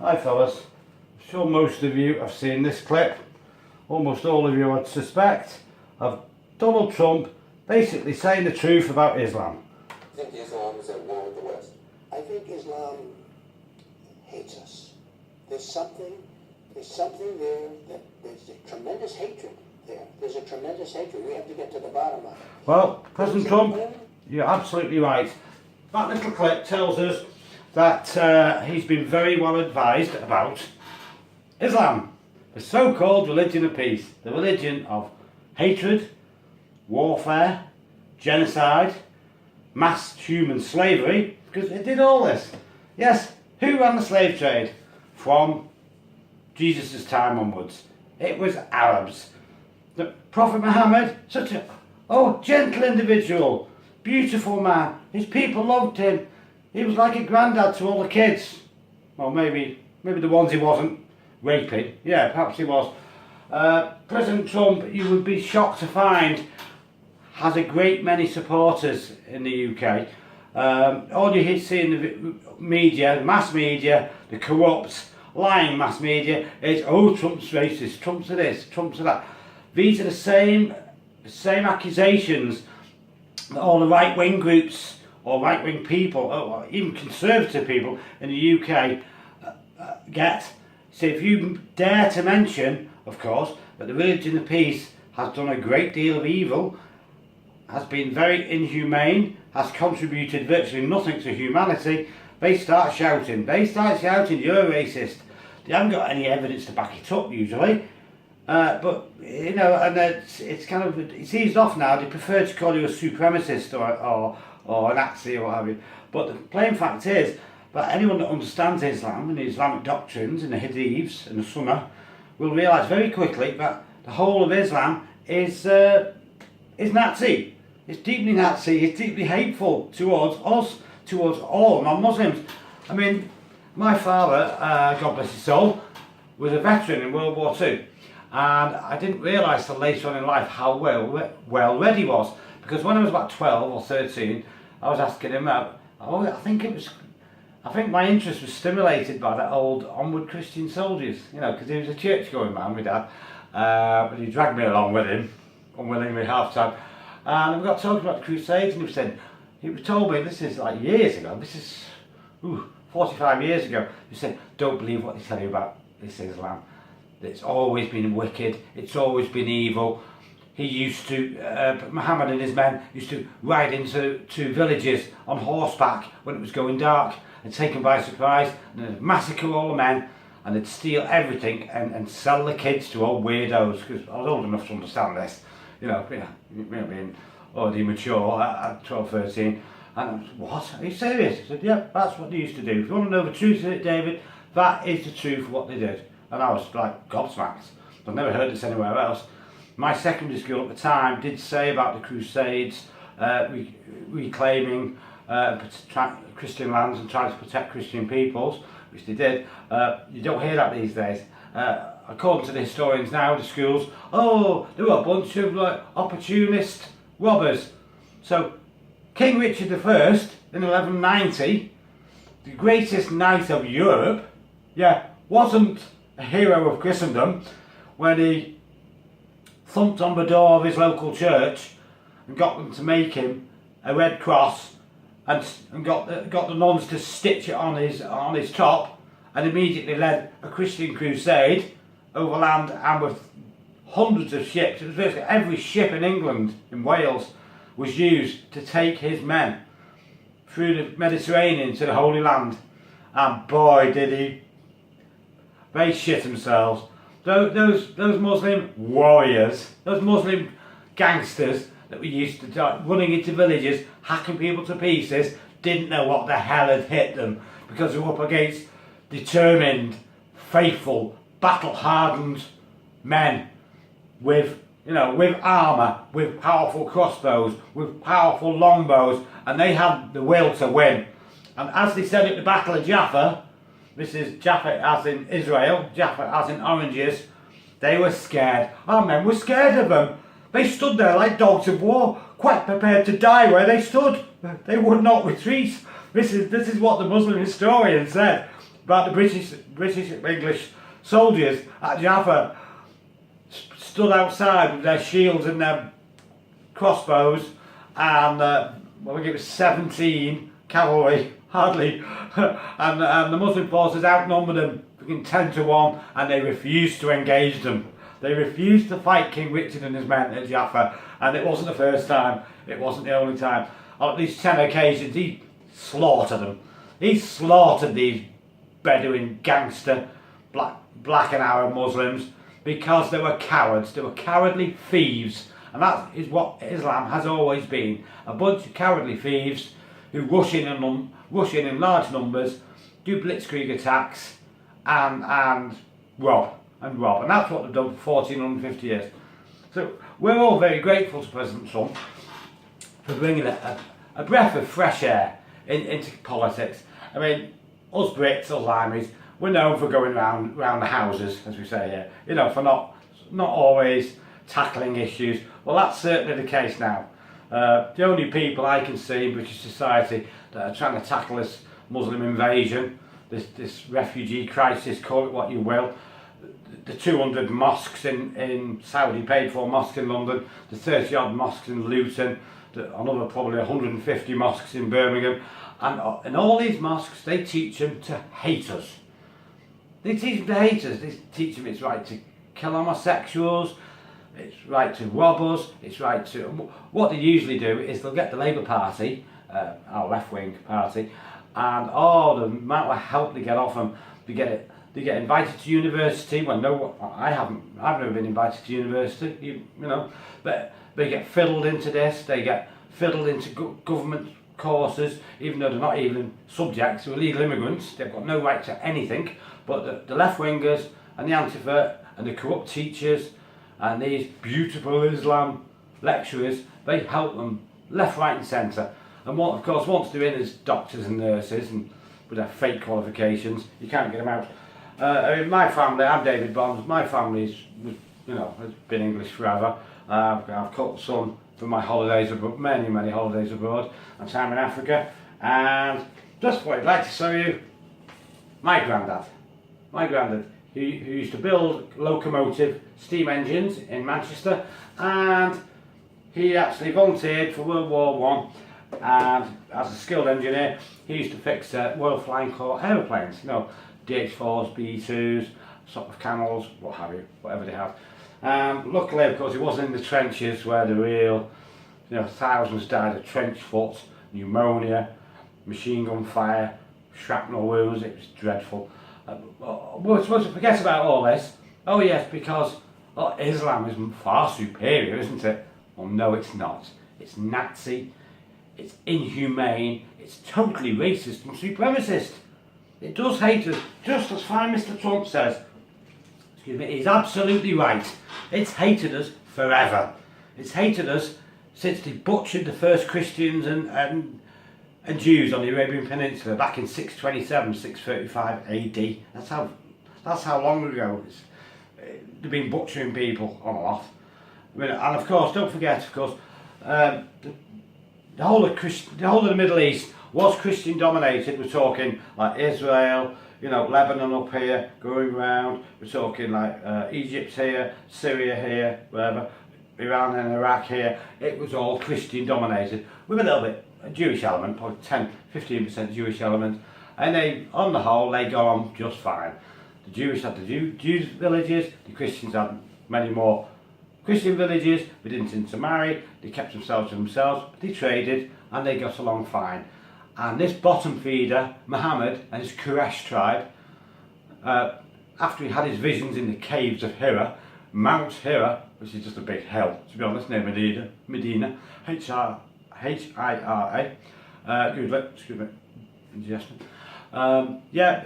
Hi fellas, I'm sure most of you have seen this clip, almost all of you I'd suspect, of Donald Trump basically saying the truth about Islam. I think Islam is at war with the West. I think Islam hates us. There's something there that there's a tremendous hatred there. There's a tremendous hatred. We have to get to the bottom of it. Well, President Trump, you're absolutely right. That little clip tells us that he's been very well advised about Islam, the so-called religion of peace, the religion of hatred, warfare, genocide, mass human slavery, because it did all this. Yes, who ran the slave trade from Jesus' time onwards? It was Arabs. The Prophet Muhammad, such a gentle individual, beautiful man. His people loved him. He was like a granddad to all the kids. Well, maybe the ones he wasn't raping. Yeah, perhaps he was. President Trump, you would be shocked to find, has a great many supporters in the UK. All you see in the media, mass media, the corrupt, lying mass media, is, oh, Trump's racist, Trump's this, Trump's that. These are the same accusations that all the right-wing groups or right-wing people, or even conservative people in the UK get. So if you dare to mention, of course, that the religion of peace has done a great deal of evil, has been very inhumane, has contributed virtually nothing to humanity, they start shouting. They start shouting, you're a racist. They haven't got any evidence to back it up usually. But, you know, and it's kind of, it's eased off now. They prefer to call you a supremacist or a Nazi or what have you. But the plain fact is that anyone that understands Islam and the Islamic doctrines and the hadiths and the Sunnah will realise very quickly that the whole of Islam is Nazi. It's deeply Nazi, it's deeply hateful towards us, towards all non-Muslims. I mean, my father, God bless his soul, was a veteran in World War II. And I didn't realise till later on in life how well read he was. Because when I was about 12 or 13, I was asking him, I think my interest was stimulated by that old Onward Christian Soldiers, you know, because he was a church-going man, my dad. But he dragged me along with him, unwillingly half-time. And we got talking about the Crusades, and he told me, this is like years ago, this is 45 years ago, he said, don't believe what they tell you about this Islam. It's always been wicked, it's always been evil. He used to, Muhammad and his men used to ride into villages on horseback when it was going dark and take them by surprise, and they'd massacre all the men, and they'd steal everything and sell the kids to old weirdos, because I was old enough to understand this, you know, being already mature at 12, 13. And I was, what? Are you serious? I said, yeah, that's what they used to do. If you want to know the truth of it, David, that is the truth of what they did. And I was like gobsmacked. I've never heard this anywhere else. My secondary school at the time did say about the Crusades, reclaiming Christian lands and trying to protect Christian peoples, which they did. You don't hear that these days. According to the historians now, the schools, they were a bunch of like opportunist robbers. So King Richard I in 1190, the greatest knight of Europe, wasn't a hero of Christendom when he thumped on the door of his local church and got them to make him a red cross and got the nuns to stitch it on his top, and immediately led a Christian crusade over land and with hundreds of ships. It was basically every ship in England, in Wales, was used to take his men through the Mediterranean to the Holy Land. And boy did they shit themselves. Those Muslim warriors, those Muslim gangsters that we used to running into villages, hacking people to pieces, didn't know what the hell had hit them, because they were up against determined, faithful, battle-hardened men with armour, with powerful crossbows, with powerful longbows, and they had the will to win. And as they said at the Battle of Jaffa, this is Jaffa as in Israel, Jaffa as in oranges, they were scared. Our men were scared of them. They stood there like dogs of war, quite prepared to die where they stood. They would not retreat. This is what the Muslim historian said. But the British English soldiers at Jaffa stood outside with their shields and their crossbows, and I think it was 17 cavalry, hardly, and the Muslim forces outnumbered them freaking 10 to 1, and they refused to engage them. They refused to fight King Richard and his men at Jaffa, and it wasn't the first time, it wasn't the only time. On at least 10 occasions he slaughtered them. He slaughtered these Bedouin gangster black and Arab Muslims because they were cowards, they were cowardly thieves, and that is what Islam has always been, a bunch of cowardly thieves who rush in in large numbers, do blitzkrieg attacks and rob, and that's what they've done for 1450 years. So we're all very grateful to President Trump for bringing a breath of fresh air into politics. I mean, us Brits, us Limeys, we're known for going round the houses, as we say here, you know, for not always tackling issues. Well, that's certainly the case now. The only people I can see in British society that are trying to tackle this Muslim invasion, this refugee crisis, call it what you will, the 200 mosques in Saudi paid for mosques in London, the 30 odd mosques in Luton, another probably 150 mosques in Birmingham, and in all these mosques they teach them to hate us. They teach them to hate us. They teach them it's right to kill homosexuals, it's right to rob us, it's right to... What they usually do is they'll get the Labour Party, our left-wing party, and the amount of help they get off them, they get invited to university when I've never been invited to university, you know, but they get fiddled into this, they get fiddled into government courses, even though they're not even subjects to illegal immigrants, they've got no right to anything, but the left-wingers and the Antifa and the corrupt teachers and these beautiful Islam lecturers, they help them left, right and centre. And what, of course, once they're in as doctors and nurses and with their fake qualifications, you can't get them out. I mean, my family, I'm David Bonds, my family's, you know, has been English forever. I've caught some for my holidays abroad, many holidays abroad, and time in Africa. And just what I'd like to show you, my granddad, who used to build locomotive steam engines in Manchester, and he actually volunteered for World War I, and as a skilled engineer, he used to fix Royal Flying Corps aeroplanes, you know, DH4s, B2s, sort of Camels, what have you, whatever they have. Luckily, of course, he wasn't in the trenches where the real, you know, thousands died of trench foot, pneumonia, machine gun fire, shrapnel wounds. It was dreadful. We're supposed to forget about all this. Oh yes, because Islam is far superior, isn't it? Well, no, it's not. It's Nazi, it's inhumane, it's totally racist and supremacist. It does hate us, just as fine Mr. Trump says. Excuse me, he's absolutely right. It's hated us forever. It's hated us since they butchered the first Christians and Jews on the Arabian Peninsula back in 627, 635 AD. That's how long ago they've been butchering people on and off. I mean, and of course, don't forget, of course, the whole of the Middle East was Christian dominated. We're talking like Israel, you know, Lebanon up here, going round. We're talking like Egypt here, Syria here, wherever, Iran and Iraq here. It was all Christian dominated with a little bit a Jewish element, probably 10-15% Jewish element, and they, on the whole, they got on just fine. The Jewish had the Jews villages, the Christians had many more Christian villages. They didn't intermarry, they kept themselves to themselves, they traded, and they got along fine. And this bottom feeder, Muhammad and his Quraysh tribe, after he had his visions in the caves of Hira, Mount Hira, which is just a big hill, to be honest, near Medina, H-I-R-A, Google it, excuse me, indigestion. Yeah,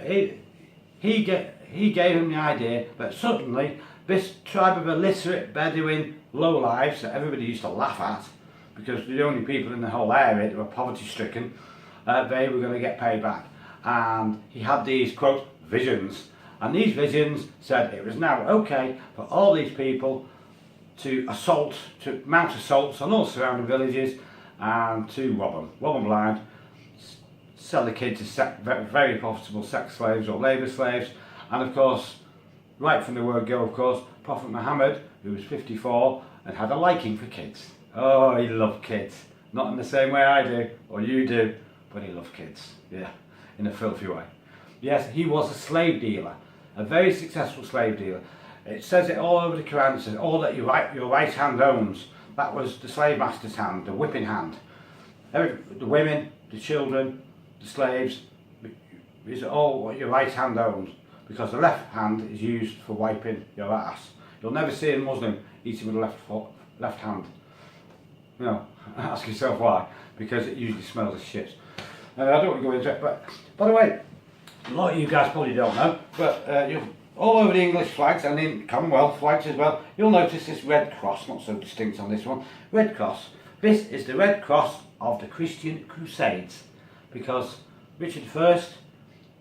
he gave him the idea that suddenly this tribe of illiterate Bedouin lowlifes that everybody used to laugh at, because the only people in the whole area that were poverty stricken, they were going to get paid back. And he had these, quote, visions. And these visions said it was now okay for all these people to mount assaults on all surrounding villages and to rob them blind, sell the kids as very profitable sex slaves or labour slaves. And of course, right from the word go, of course, Prophet Muhammad, who was 54 and had a liking for kids. Oh, he loved kids. Not in the same way I do, or you do, but he loved kids, yeah, in a filthy way. Yes, he was a slave dealer, a very successful slave dealer. It says it all over the Quran, it says all that your right hand owns. That was the slave master's hand, the whipping hand. The women, the children, the slaves, is all what your right hand owns, because the left hand is used for wiping your ass. You'll never see a Muslim eating with the left hand. You know, ask yourself why, because it usually smells of shit. I don't want to go into it, but by the way, a lot of you guys probably don't know, but all over the English flags and in Commonwealth flags as well, you'll notice this red cross, not so distinct on this one, red cross. This is the red cross of the Christian Crusades, because Richard I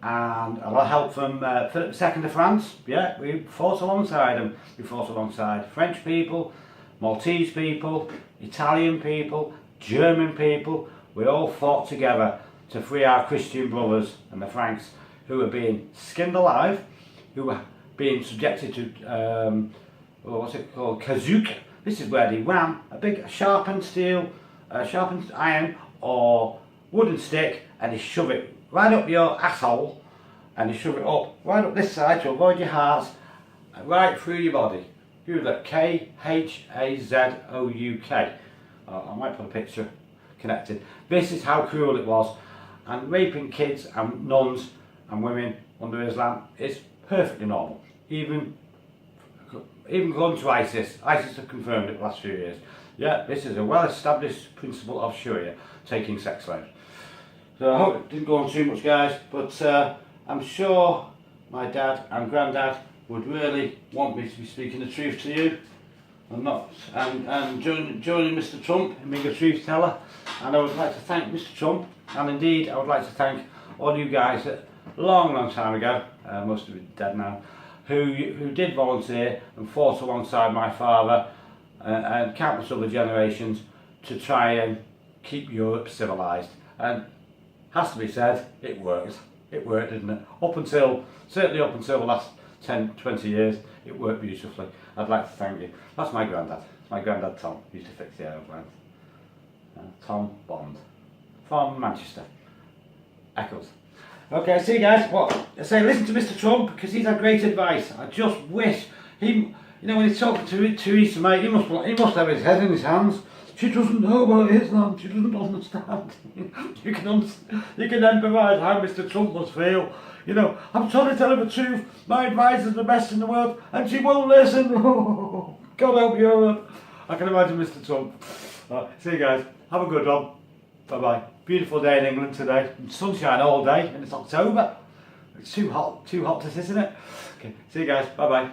and a lot of help from Philip II of France, yeah, we fought alongside them. We fought alongside French people, Maltese people, Italian people, German people. We all fought together to free our Christian brothers and the Franks who were being skinned alive, who were being subjected to, what's it called, kazook. This is where they ram a big sharpened steel, sharpened iron or wooden stick, and they shove it right up your asshole, and they shove it up right up this side to avoid your heart, right through your body. Do that, K-H-A-Z-O-U-K. I might put a picture connected. This is how cruel it was, and raping kids and nuns and women under Islam is perfectly normal. Even going to ISIS have confirmed it the last few years. Yeah, this is a well-established principle of Sharia, taking sex slaves. So I hope it didn't go on too much, guys, but I'm sure my dad and granddad would really want me to be speaking the truth to you, and joining Mr. Trump in being a truth teller. And I would like to thank Mr. Trump, and indeed I would like to thank all you guys that long time ago, most of you dead now, who did volunteer and fought alongside my father and countless other generations to try and keep Europe civilised. And has to be said, it worked. It worked, didn't it? Certainly up until the last 10, 20 years, it worked beautifully. I'd like to thank you. That's my granddad. My granddad Tom used to fix the aeroplanes. Tom Bond from Manchester. Eccles. Okay, see you guys. Well, I say listen to Mr. Trump, because he's had great advice. I just wish he, you know, when he's talking to Theresa May, he must have his head in his hands. She doesn't know about Islam. She doesn't understand. You can empathise how Mr. Trump must feel. You know, I'm trying to tell her the truth. My advisor's the best in the world, and she won't listen. God help Europe. I can imagine Mr. Trump. See you guys. Have a good one. Bye bye. Beautiful day in England today. Sunshine all day, and it's October. It's too hot to sit, isn't it? Okay. See you guys. Bye bye.